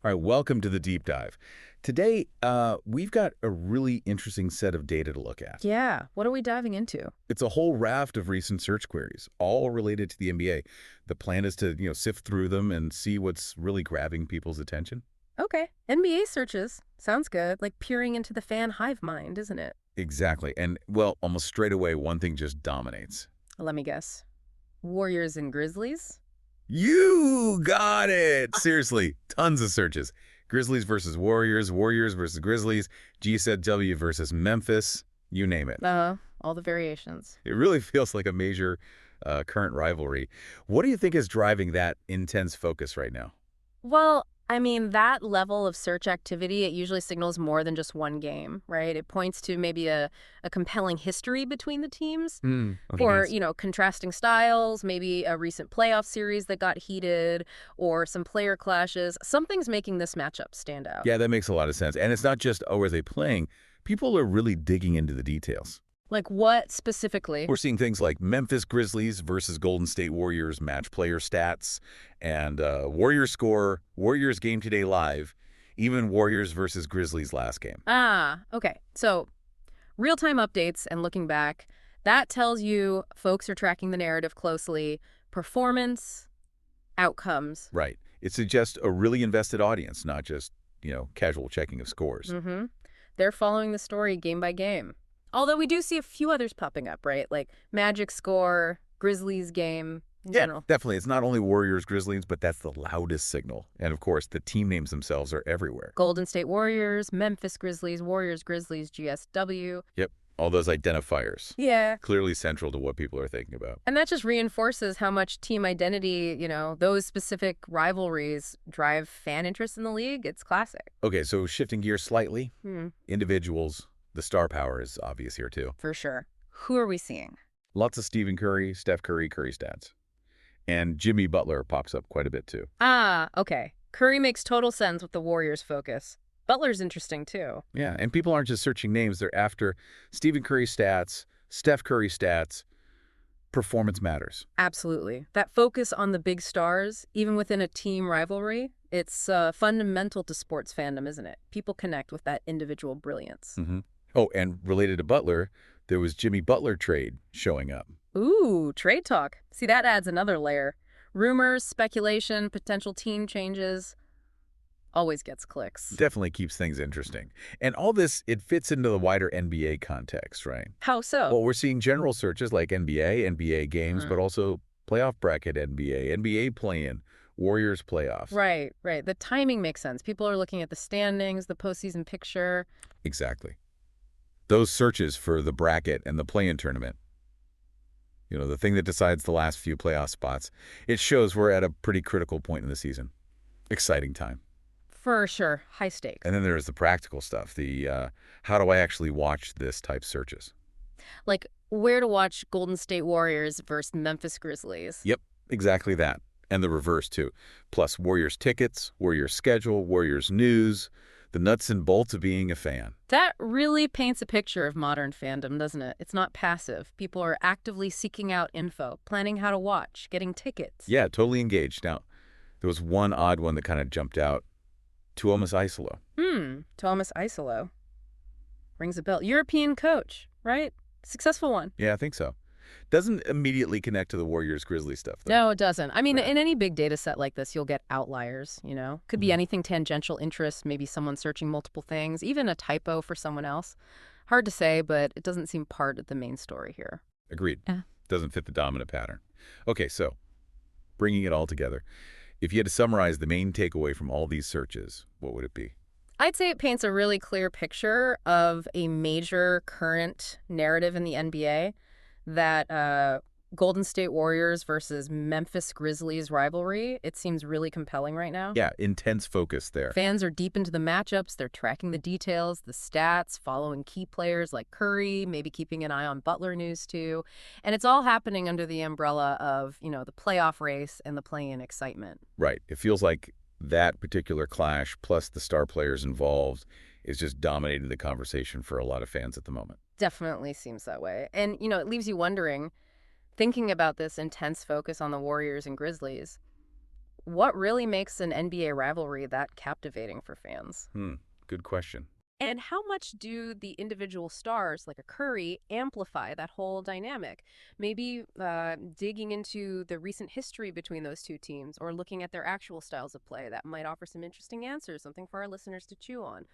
All right, welcome to the deep dive. Today, we've got a really interesting set of data to look at. Yeah, what are we diving into? It's a whole raft of recent search queries, all related to the NBA. The plan is to, sift through them and see what's really grabbing people's attention. Okay, NBA searches. Sounds good. Like peering into the fan hive mind, isn't it? Exactly. And, well, almost straight away, one thing just dominates. Let me guess. Warriors and Grizzlies? You got it! Seriously, tons of searches. Grizzlies versus Warriors, Warriors versus Grizzlies, GSW versus Memphis, you name it. All the variations. It really feels like a major current rivalry. What do you think is driving that intense focus right now? Well, I mean, that level of search activity, it usually signals more than just one game, right? It points to maybe a compelling history between the teams or, contrasting styles, maybe a recent playoff series that got heated or some player clashes. Something's making this matchup stand out. Yeah, that makes a lot of sense. And it's not just, oh, are they playing? People are really digging into the details. Like what specifically? We're seeing things like Memphis Grizzlies versus Golden State Warriors match player stats, and Warriors score, Warriors game today live, even Warriors versus Grizzlies last game. Okay. So real-time updates and looking back, that tells you folks are tracking the narrative closely. Performance, outcomes. Right. It suggests a really invested audience, not just, casual checking of scores. They're following the story game by game. Although we do see a few others popping up, right? Like Magic score, Grizzlies game in general. Definitely. It's not only Warriors, Grizzlies, but that's the loudest signal. And of course, the team names themselves are everywhere. Golden State Warriors, Memphis Grizzlies, Warriors Grizzlies, GSW. Yep. All those identifiers. Yeah. Clearly central to what people are thinking about. And that just reinforces how much team identity, those specific rivalries drive fan interest in the league. It's classic. Okay, so shifting gears slightly, individuals. The star power is obvious here, too. For sure. Who are we seeing? Lots of Stephen Curry, Steph Curry, Curry stats. And Jimmy Butler pops up quite a bit, too. Okay. Curry makes total sense with the Warriors' focus. Butler's interesting, too. Yeah, and people aren't just searching names. They're after Stephen Curry stats, Steph Curry stats. Performance matters. Absolutely. That focus on the big stars, even within a team rivalry, it's fundamental to sports fandom, isn't it? People connect with that individual brilliance. Oh, and related to Butler, there was Jimmy Butler trade showing up. Ooh, trade talk. See, that adds another layer. Rumors, speculation, potential team changes. Always gets clicks. Definitely keeps things interesting. And all this, it fits into the wider NBA context, right? How so? Well, we're seeing general searches like NBA games, but also playoff bracket NBA play-in, Warriors playoffs. Right. The timing makes sense. People are looking at the standings, the postseason picture. Exactly. Those searches for the bracket and the play-in tournament, the thing that decides the last few playoff spots, it shows we're at a pretty critical point in the season. Exciting time. For sure. High stakes. And then there's the practical stuff, the how do I actually watch this type searches? Like where to watch Golden State Warriors versus Memphis Grizzlies. Yep, exactly that. And the reverse, too. Plus Warriors tickets, Warriors schedule, Warriors news, the nuts and bolts of being a fan. That really paints a picture of modern fandom, doesn't it? It's not passive. People are actively seeking out info, planning how to watch, getting tickets. Yeah, totally engaged. Now, there was one odd one that kind of jumped out. Tuomas Isolo. Tuomas Isolo. Rings a bell. European coach, right? Successful one. Yeah, I think so. Doesn't immediately connect to the Warriors-Grizzlies stuff, though. No, it doesn't. I mean, in any big data set like this, you'll get outliers, Could be anything tangential interest, maybe someone searching multiple things, even a typo for someone else. Hard to say, but it doesn't seem part of the main story here. Agreed. Yeah. Doesn't fit the dominant pattern. Okay, so bringing it all together, if you had to summarize the main takeaway from all these searches, what would it be? I'd say it paints a really clear picture of a major current narrative in the NBA that Golden State Warriors versus Memphis Grizzlies rivalry, it seems really compelling right now. Yeah, intense focus there. Fans are deep into the matchups. They're tracking the details, the stats, following key players like Curry, maybe keeping an eye on Butler news too. And it's all happening under the umbrella of, the playoff race and the play-in excitement. Right. It feels like that particular clash, plus the star players involved, is just dominating the conversation for a lot of fans at the moment. Definitely seems that way. And, it leaves you wondering, thinking about this intense focus on the Warriors and Grizzlies, What really makes an NBA rivalry that captivating for fans? Good question. And how much do the individual stars, like a Curry, amplify that whole dynamic? Maybe digging into the recent history between those two teams or looking at their actual styles of play. That might offer some interesting answers, something for our listeners to chew on.